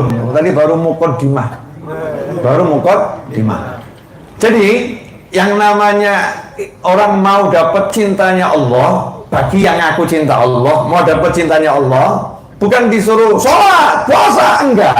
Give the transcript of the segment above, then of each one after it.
belum. Tadi baru muqaddimah. Jadi yang namanya orang mau dapat cintanya Allah, bagi yang aku cinta Allah, mau dapat cintanya Allah, bukan disuruh sholat, puasa, enggak.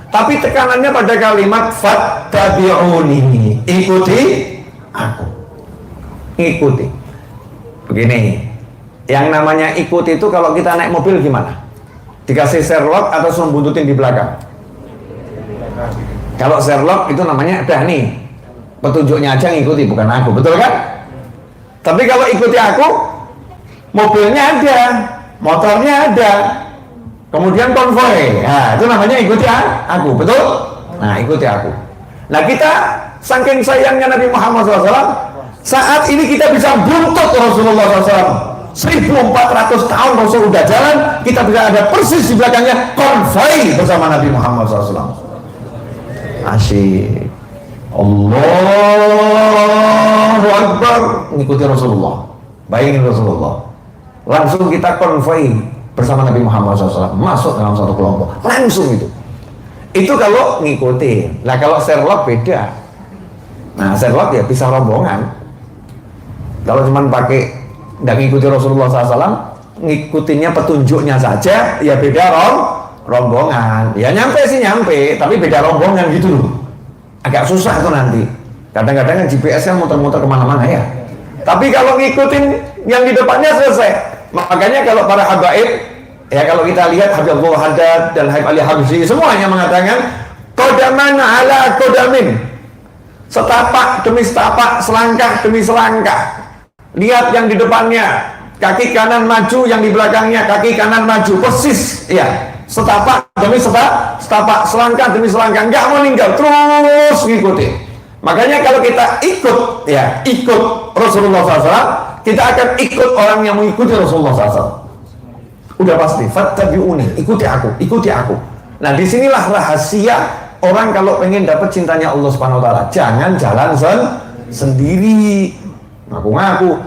Tapi tekanannya pada kalimat fattabi'uni, ikuti aku. Ikuti. Begini, yang namanya ikuti itu kalau kita naik mobil gimana? Dikasih Sherlock atau suruh buntutin di belakang? Kalau Sherlock itu namanya udah nih, petunjuknya aja ngikuti, bukan aku, betul kan? Tapi kalau ikuti aku, mobilnya ada, motornya ada, kemudian konvoy, nah itu namanya ikuti aku, betul? Nah ikuti aku. Nah kita saking sayangnya Nabi Muhammad SAW, saat ini kita bisa buntut Rasulullah SAW. 1400 tahun Rasul udah jalan, kita bisa ada persis di belakangnya konvoy bersama Nabi Muhammad SAW. Asyik. Allahu Akbar, ngikuti Rasulullah. Bayangin Rasulullah. Langsung kita konvoy bersama Nabi Muhammad SAW, masuk dalam satu kelompok. Langsung itu. Itu kalau ngikutin. Nah kalau Sherlock beda. Nah Sherlock ya bisa rombongan. Kalau cuman pakai nggak ngikuti Rasulullah SAW, ngikutinnya petunjuknya saja, ya beda rombongan. Ya nyampe sih nyampe, tapi beda rombongan gitu loh. Agak susah itu nanti. Kadang-kadang kan GPS-nya muter-muter kemana-mana ya. Tapi kalau ngikutin yang di depannya selesai. Makanya kalau para habaib, ya kalau kita lihat Habib Abdul Haddad dan Habib Ali Habsyi, semuanya mengatakan qodaman ala qodamin, setapak demi setapak, selangkah demi selangkah. Lihat yang di depannya, kaki kanan maju, yang di belakangnya kaki kanan maju, persis ya. Setapak demi setapak, selangkah demi selangkah, nggak meninggal, terus ngikuti. Makanya kalau kita ikut Rasulullah SAW, kita akan ikut orang yang mengikuti Rasulullah SAW. Udah pasti, fattabi'uni, ikuti aku. Nah disinilah rahasia orang kalau pengen dapat cintanya Allah Subhanahu Wa Taala. Jangan jalan sendiri, ngaku-ngaku.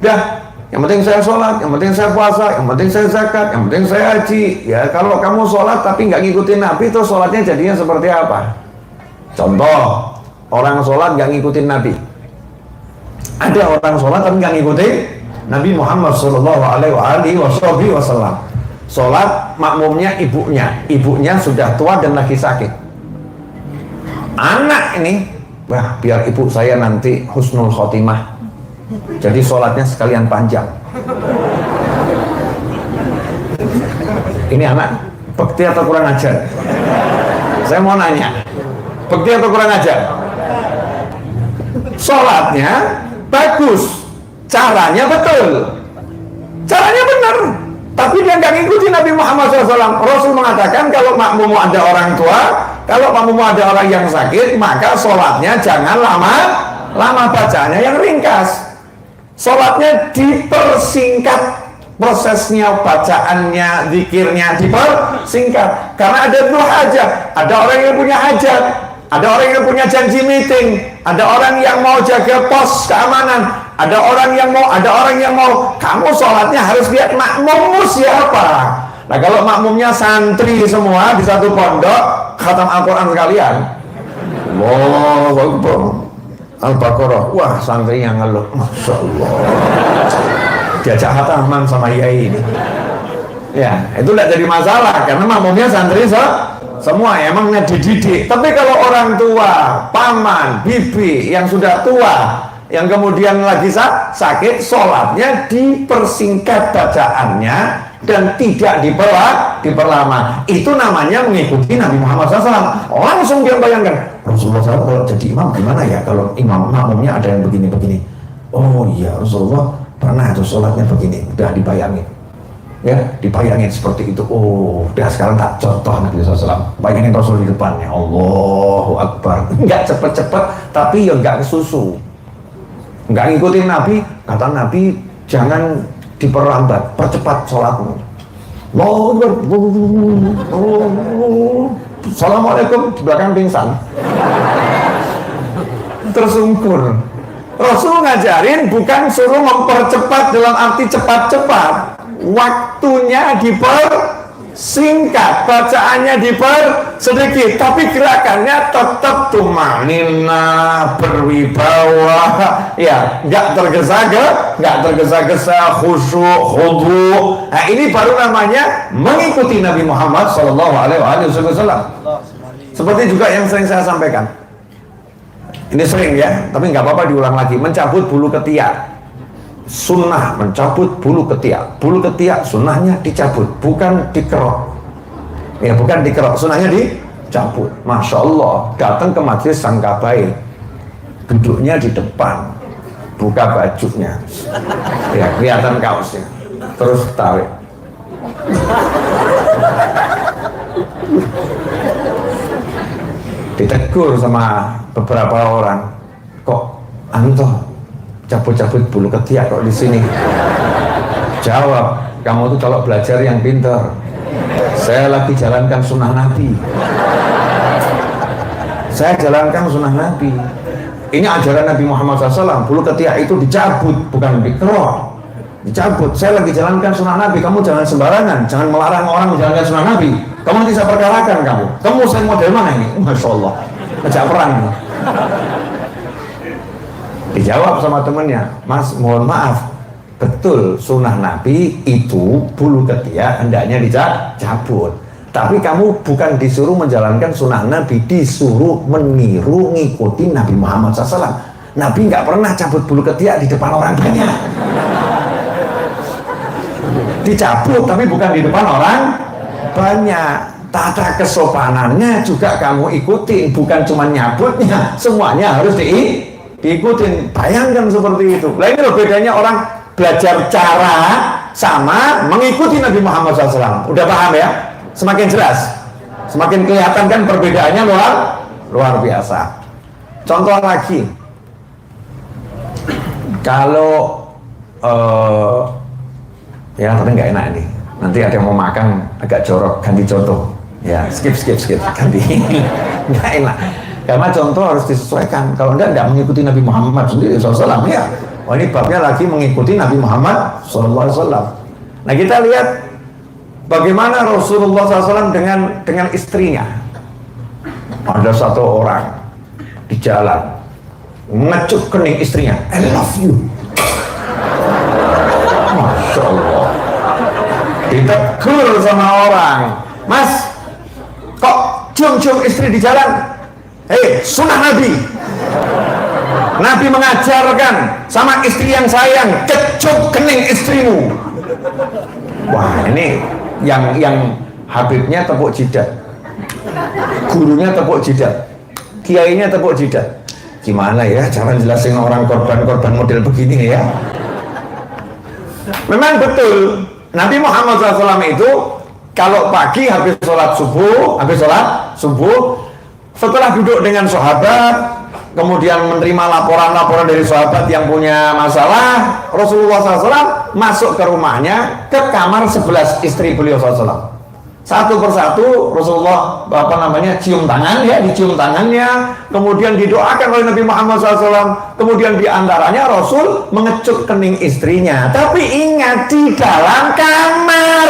Dah. Yang penting saya sholat, yang penting saya puasa, yang penting saya zakat, yang penting saya haji. Ya kalau kamu sholat tapi nggak ngikutin Nabi, terus sholatnya jadinya seperti apa? Contoh, orang sholat nggak ngikutin Nabi. Ada orang sholat tapi nggak ngikutin Nabi Muhammad Sallallahu Alaihi Wasallam. Sholat makmumnya ibunya sudah tua dan lagi sakit. Anak ini, wah biar ibu saya nanti husnul khotimah. Jadi sholatnya sekalian panjang. Ini anak bekti atau kurang ajar? Saya mau nanya, bekti atau kurang ajar? Sholatnya bagus, caranya betul, caranya benar, tapi dia nggak ngikutin Nabi Muhammad SAW. Rasul mengatakan kalau makmum ada orang tua, kalau makmum ada orang yang sakit, maka sholatnya jangan lama bacanya yang ringkas. Sholatnya dipersingkat, prosesnya, bacaannya, zikirnya dipersingkat. Karena ada dua hajat, ada orang yang punya hajat, ada orang yang punya janji meeting, ada orang yang mau jaga pos keamanan, ada orang yang mau. Kamu sholatnya harus lihat makmummu siapa. Nah kalau makmumnya santri semua di satu pondok, khatam Al-Quran sekalian, Allahu Akbar, Al-Baqarah, wah santri yang ngeluh, Masya Allah, diajak hataman sama Yai ini. Ya, itu tidak jadi masalah, karena makmumnya santri semua, emang dididik. Tapi kalau orang tua, paman, bibi yang sudah tua, yang kemudian lagi sakit, sholatnya dipersingkat bacaannya, dan tidak diperlama. Itu namanya mengikuti Nabi Muhammad SAW. Langsung dia bayangkan, Rasulullah SAW kalau jadi imam gimana ya kalau imam makmumnya ada yang begini-begini. Oh iya, Rasulullah pernah itu sholatnya begini. Udah dibayangin, ya dibayangin seperti itu. Oh udah, sekarang tak contoh Nabi SAW. Bayangin Rasul di depannya, Allahu Akbar. Nggak cepet-cepet, tapi ya nggak kesusu, nggak ngikutin Nabi. Kata Nabi, jangan diperlambat, percepat sholatmu. Allahu Akbar. Assalamualaikum, di belakang pingsan, tersungkur. Rasul ngajarin bukan suruh mempercepat dalam arti cepat-cepat, waktunya dipersingkat. singkat, bacaannya sedikit, tapi gerakannya tetap tumanina, berwibawa, ya, nggak tergesa-gesa, khusyuk, khudu. Nah, ini baru namanya mengikuti Nabi Muhammad Sallallahu Alaihi Wasallam. Seperti juga yang sering saya sampaikan. Ini sering ya, tapi nggak apa-apa diulang lagi. Mencabut bulu ketiak. Sunnah mencabut bulu ketiak. Bulu ketiak sunnahnya dicabut, bukan dikerok. Ya, bukan dikerok, sunnahnya dicabut. Masya Allah, datang ke majelis Sangkabai, duduknya di depan, buka bajunya, ya kelihatan kaosnya, terus tarik. Ditegur sama beberapa orang, kok anto cabut-cabut bulu ketiak kok di sini? Jawab, kamu tuh kalau belajar yang pintar. Saya lagi jalankan sunnah Nabi. Saya jalankan sunnah Nabi. Ini ajaran Nabi Muhammad SAW. Bulu ketiak itu dicabut, bukan dikerok. Dicabut. Saya lagi jalankan sunnah Nabi. Kamu jangan sembarangan, jangan melarang orang menjalankan sunnah Nabi. Kamu nanti saya perkarakan kamu. Kamu saya model mana ini? Masya Allah, ngejak perang. Dijawab sama temennya, Mas, mohon maaf, betul sunnah Nabi itu bulu ketiak hendaknya dicabut, tapi kamu bukan disuruh menjalankan sunnah Nabi, disuruh meniru ngikuti Nabi Muhammad SAW. Nabi nggak pernah cabut bulu ketiak di depan orang banyak. Dicabut tapi bukan di depan orang banyak. Tata kesopanannya juga kamu ikutin, bukan cuma nyabutnya, semuanya harus diikutin. Bayangkan seperti itu. Nah, ini loh bedanya orang belajar cara sama mengikuti Nabi Muhammad SAW. Udah paham ya? Semakin jelas, semakin kelihatan kan perbedaannya luar biasa. Contoh lagi, kalau ya tapi nggak enak nih, nanti ada yang mau makan agak jorok, ganti contoh ya, skip ganti. Nggak enak karena contoh harus disesuaikan. Kalau nggak mengikuti Nabi Muhammad sendiri SAW ya. Oh, ini babnya lagi mengikuti Nabi Muhammad SAW. Nah, kita lihat bagaimana Rasulullah SAW dengan istrinya. Ada satu orang di jalan ngecup kening istrinya, I love you. Masya Allah. Ditegur sama orang, Mas, kok cium-cium istri di jalan? Hei, sunnah Nabi. Nabi mengajarkan sama istri yang sayang, kecup kening istrimu. Wah, ini yang Habibnya tepuk jidat, gurunya tepuk jidat, kiainya tepuk jidat. Gimana ya cara jelasin orang korban-korban model begini ya? Memang betul, Nabi Muhammad SAW itu kalau pagi habis sholat subuh, setelah duduk dengan sahabat, kemudian menerima laporan-laporan dari sahabat yang punya masalah, Rasulullah SAW masuk ke rumahnya, ke kamar 11 istri beliau SAW. Satu persatu Rasulullah cium tangan ya, dicium tangannya, kemudian didoakan oleh Nabi Muhammad SAW. Kemudian diantaranya Rasul mengecup kening istrinya, tapi ingat di dalam kamar.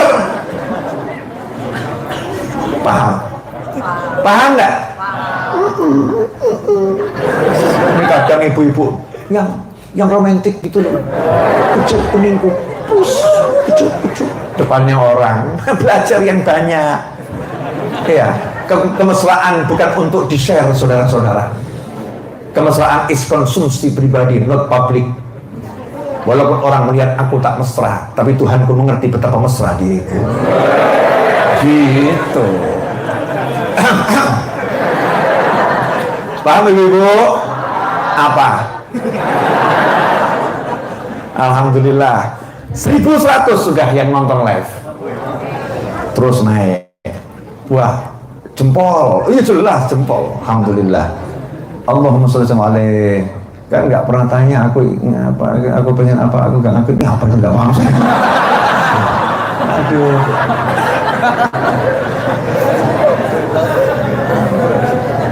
Paham nggak? Ini kadang ibu-ibu yang romantis gitu loh, kecup keningku, kecup depannya orang. Belajar yang banyak ya. Kemesraan bukan untuk di-share, saudara-saudara. Kemesraan is konsumsi pribadi, not public. Walaupun orang melihat aku tak mesra, tapi Tuhanku mengerti betapa mesra diriku. Gitu. Paham ibu-ibu? Apa? Alhamdulillah 1100 sudah yang nonton live. Terus naik. Wah, jempol. Iya jelas jempol. Alhamdulillah. Allahumma sholli alaihi. Kan nggak pernah tanya aku pengen apa, aku nggak ngerti ini apa, nggak mau. Aduh.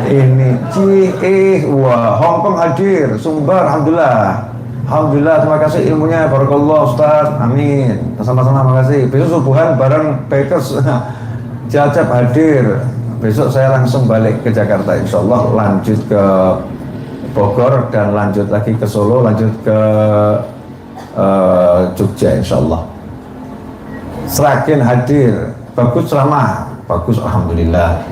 Ini wah, Hongkong hadir, Sumber, alhamdulillah, terima kasih ilmunya, barakallah Ustaz, amin, sama-sama, terima kasih. Besok subuhan bareng Bakers, Cilacap hadir. Besok saya langsung balik ke Jakarta, insya Allah lanjut ke Bogor dan lanjut lagi ke Solo, lanjut ke Jogja, insya Allah. Seragen hadir. Bagus ceramah, bagus alhamdulillah.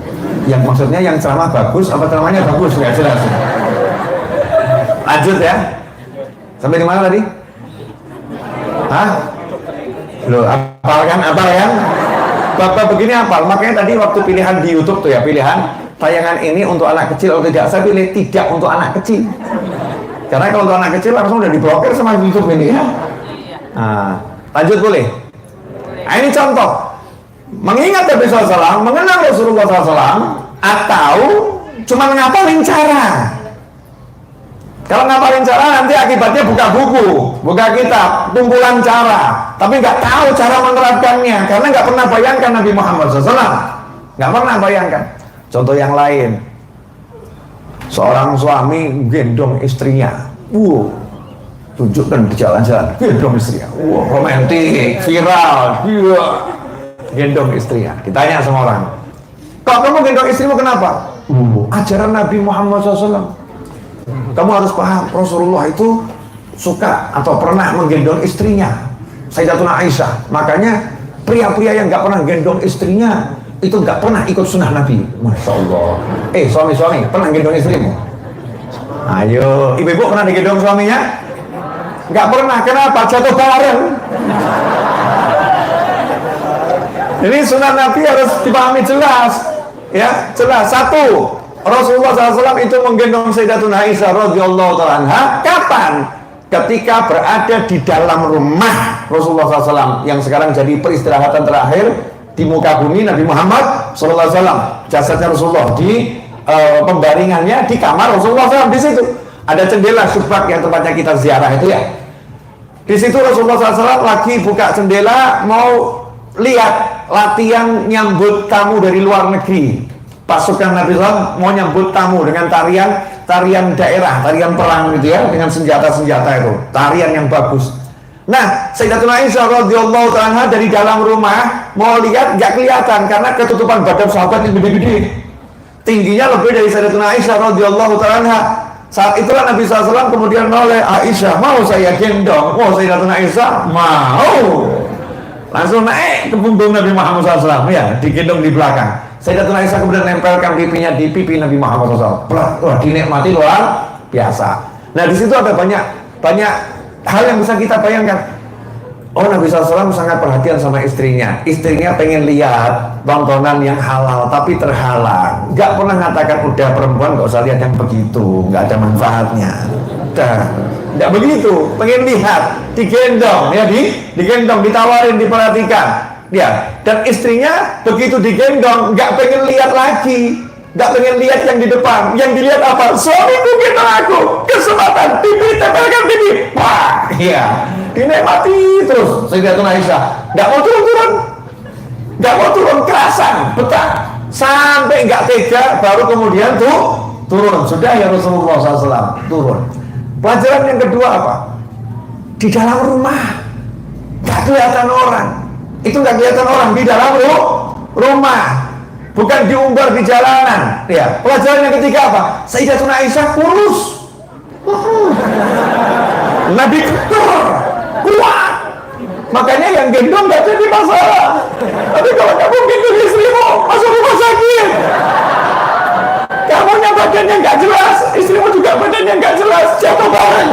Yang maksudnya yang ceramah bagus apa ceramahnya bagus, nggak jelas. Lanjut ya. Sampai di mana tadi? Hah? Loh, apal kan? Bapak begini apal. Makanya tadi waktu pilihan di YouTube tuh ya, pilihan tayangan ini untuk anak kecil atau tidak, saya pilih tidak untuk anak kecil. Karena kalau untuk anak kecil langsung udah diblokir sama YouTube ini ya. Nah, lanjut boleh? Nah, ini contoh. Mengingat Nabi SAW, mengenal Rasulullah SAW, atau cuma ngapalin cara. Kalau ngapalin cara nanti akibatnya buka buku, buka kitab, kumpulan cara, tapi nggak tahu cara menerapkannya karena nggak pernah bayangkan Nabi Muhammad SAW, nggak pernah bayangkan. Contoh yang lain, seorang suami gendong istrinya, tunjukkan di jalan-jalan, gendong istrinya, romantis, viral, gendong istrinya. Ditanya sama orang, kok kamu gendong istrimu kenapa? Ajaran Nabi Muhammad SAW. Kamu harus paham, Rasulullah itu suka atau pernah menggendong istrinya, Sayyidatuna Aisyah. Makanya pria-pria yang nggak pernah gendong istrinya itu nggak pernah ikut sunnah Nabi. Masya Allah. Suami-suami pernah gendong istrimu? Ayo, ibu-ibu pernah digendong suaminya? Nggak pernah. Kenapa? Jatuh bareng. Ini sunnah Nabi harus dipahami jelas. Ya, jelas. Satu, Rasulullah SAW itu menggendong Sayyidatuna Aisyah radhiyallahu ta'ala anha. Kapan? Ketika berada di dalam rumah Rasulullah SAW yang sekarang jadi peristirahatan terakhir di muka bumi Nabi Muhammad SAW. Jasadnya Rasulullah di pembaringannya di kamar Rasulullah SAW. Di situ ada jendela syubak yang tempatnya kita ziarah itu ya. Di situ Rasulullah SAW lagi buka jendela mau lihat latihan nyambut tamu dari luar negeri. Pasukan Nabi SAW mau nyambut tamu dengan tarian daerah, tarian perang gitu ya, dengan senjata-senjata itu, tarian yang bagus. Nah, Sayyidatuna Aisyah radhiyallahu ta'ala dari dalam rumah mau lihat nggak kelihatan karena ketutupan badan sahabat yang gede-gede, tingginya lebih dari Sayyidatuna Aisyah radhiyallahu ta'ala. Saat itulah Nabi SAW kemudian noleh, Aisyah mau saya gendong? Oh, Sayyidatuna Aisyah mau. Langsung naik ke punggung Nabi Muhammad SAW ya, digendong di belakang. Sayyidatuna Aisyah kemudian nempelkan pipinya di pipi Nabi Muhammad SAW. Wah, dinikmati luar biasa. Nah, di situ ada banyak hal yang bisa kita bayangkan. Oh, Nabi SAW sangat perhatian sama istrinya. Istrinya pengen lihat tontonan yang halal, tapi terhalang. Gak pernah mengatakan, udah perempuan gak usah lihat yang begitu, gak ada manfaatnya. Udah, gak begitu. Pengen lihat, digendong, ya digendong, ditawarin, diperhatikan. Ya, dan istrinya begitu digendong nggak pengen lihat lagi, nggak pengen lihat yang di depan, yang dilihat apa? Suamiku gendong aku, kesempatan pipi tempelkan pipi, wah, iya, dinikmati terus. Sayyidatuna Aisyah nggak mau turun, kerasan, betah, sampai nggak tega, baru kemudian turun. Sudah ya Rasulullah SAW turun. Pelajaran yang kedua apa? Di dalam rumah nggak kelihatan orang. Itu nggak kelihatan orang di dalam rumah, bukan diumbar di jalanan. Ya, pelajaran yang ketiga apa? Sayyidatuna Aisyah kurus, Nabi ketur, kuat. Makanya yang gendong nggak jadi masalah. Tapi kalau kamu gendong istrimu masuk rumah sakit, kamu badannya nggak jelas, istrimu juga badannya nggak jelas, jatuh bareng.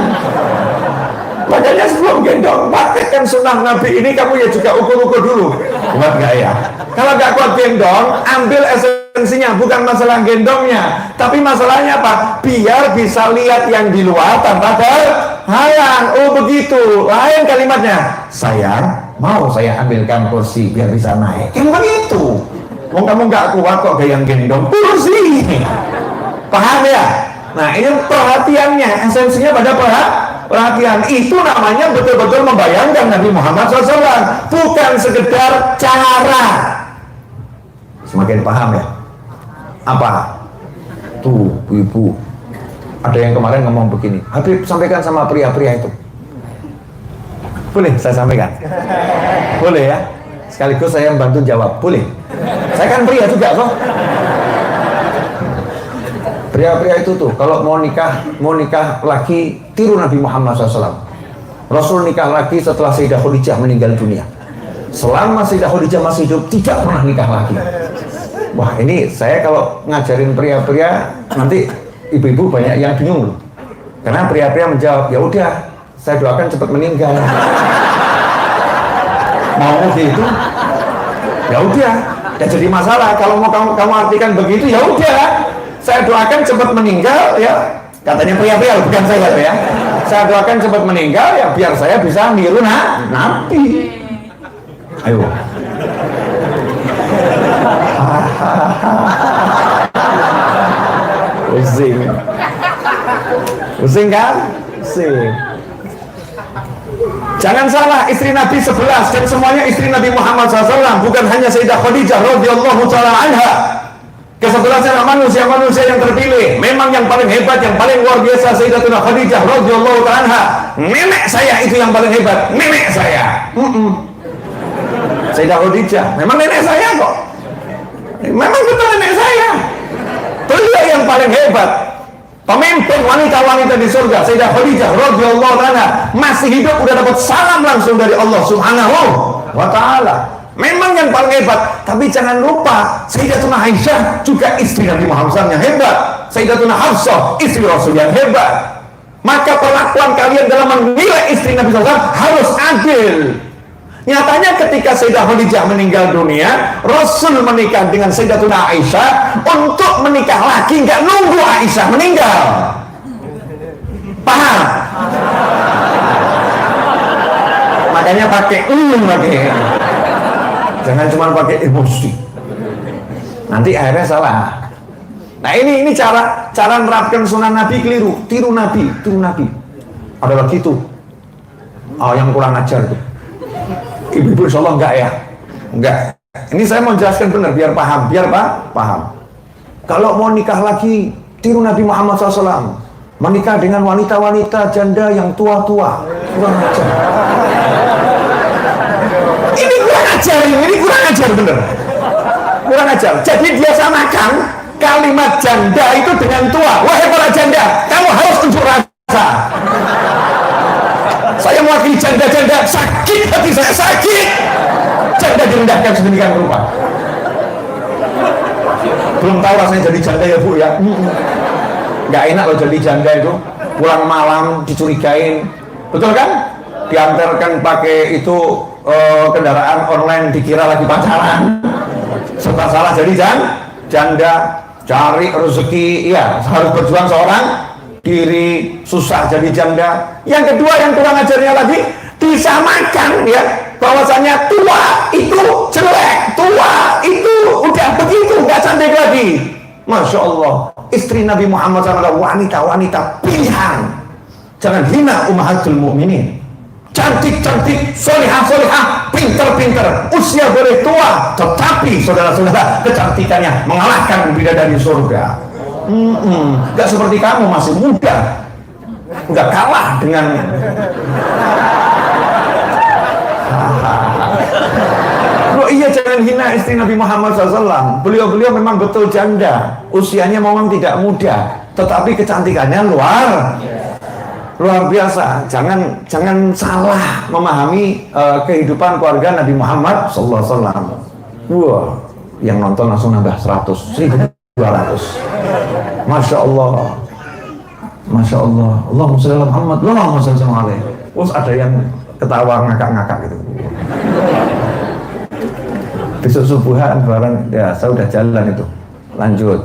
Makanya sebelum gendong, praktekkan sunnah Nabi ini, kamu ya juga ukur-ukur dulu. Kuat nggak ya? Kalau nggak kuat gendong, ambil esensinya, bukan masalah gendongnya, tapi masalahnya apa? Biar bisa lihat yang di luar tanpa terhalang. Oh begitu, lain kalimatnya. Sayang, mau saya ambilkan kursi biar bisa naik. Yang begitu. Wong kamu nggak kuat kok gayang gendong kursi. Paham ya? Nah ini perhatiannya, esensinya pada perhatian. Itu namanya betul-betul membayangkan Nabi Muhammad SAW, bukan sekedar cara. Semakin paham ya? Apa? Tuh ibu, ada yang kemarin ngomong begini, Habib sampaikan sama pria-pria itu. Boleh saya sampaikan? Boleh ya? Sekaligus saya membantu jawab, boleh? Saya kan pria juga kok. Pria-pria itu tuh kalau mau nikah lagi, tiru Nabi Muhammad SAW. Rasul nikah lagi setelah Sayyidah Khadijah meninggal dunia. Selama Sayyidah Khadijah masih hidup, tidak pernah nikah lagi. Wah, ini saya kalau ngajarin pria-pria, nanti ibu-ibu banyak yang bingung loh. Karena pria-pria menjawab, ya udah, saya doakan cepat meninggal. Mau gitu? Ya udah, tidak jadi masalah. Kalau mau kamu artikan begitu, ya udah. Saya doakan cepat meninggal, ya katanya pria-pria, bukan saya ya. Saya doakan cepat meninggal, ya biar saya bisa niru Nabi. Ayo. Pusing. Pusing kan? Pusing. Jangan salah, istri Nabi 11 dan semuanya istri Nabi Muhammad SAW, bukan hanya Sayyidah Khadijah radhiyallahu taala anha. Kesebelasan manusia yang terpilih, memang yang paling hebat, yang paling luar biasa Sayyidatuna Khadijah radhiyallahu taala anha. Nenek saya itu yang paling hebat, nenek saya. Sayyidah Khadijah, memang nenek saya kok. Memang betul nenek saya. Beliau yang paling hebat. Pemimpin wanita-wanita di surga, Sayyidah Khadijah radhiyallahu taala masih hidup udah dapat salam langsung dari Allah Subhanahu wa taala. Memang yang paling hebat, tapi jangan lupa Sayyidatuna Aisyah juga istri Nabi Muhammad SAW yang hebat. Sayyidatuna Hafsah istri Rasul yang hebat. Maka perlakuan kalian dalam menilai istri Nabi SAW harus adil. Nyatanya ketika Sayyidah Khadijah meninggal dunia, Rasul menikah dengan Sayyidatuna Aisyah untuk menikah lagi, nggak nunggu Aisyah meninggal. Paham? Makanya pakai jangan cuma pakai emosi, nanti akhirnya salah. Nah ini cara menerapkan sunnah Nabi keliru. Tiru Nabi. Ada lagi tuh yang kurang ajar tuh. Ibu-ibu insya Allah enggak ya? Enggak. Ini saya mau jelaskan benar biar paham. Kalau mau nikah lagi, tiru Nabi Muhammad SAW. Menikah dengan wanita-wanita janda yang tua-tua. Kurang ajar. Ini kurang ajar bener. Kurang ajar. Jadi dia samakan kalimat janda itu dengan tua. Wahai para janda, kamu harus unjuk rasa. Saya mewakili janda-janda, sakit hati saya, sakit. Janda direndahkan sedemikian rupa. Belum tahu rasanya jadi janda ya Bu ya. Nggak enak loh jadi janda itu. Pulang malam dicurigain, betul kan? Diantarkan pakai itu kendaraan online, dikira lagi pacaran. Serta salah jadi janda, cari rezeki, ya harus berjuang seorang diri, susah jadi janda. Yang kedua yang kurang ajarnya lagi, disamakan ya bahwasanya tua itu jelek, tua itu udah begitu, nggak cantik lagi. Masya Allah, istri Nabi Muhammad SAW wanita-wanita pilihan. Jangan hina ummahatul mukminin. Cantik-cantik, solihah-solihah, pinter-pinter, usia boleh tua, tetapi saudara-saudara kecantikannya mengalahkan bidadari surga. Gak seperti kamu masih muda, gak kalah dengan Loh iya, jangan hina istri Nabi Muhammad SAW. Beliau memang betul janda, usianya memang tidak muda, tetapi kecantikannya luar biasa. Jangan salah memahami kehidupan keluarga Nabi Muhammad SAW. Wah, yang nonton langsung nambah 100, 1.200. Masya Allah, Masya Allah. Allahumma sholli ala Muhammad, Allahumma sholli alaihi. Terus ada yang ketawa ngakak-ngakak gitu. Besok subuhan bareng, ya saya udah jalan itu. Lanjut.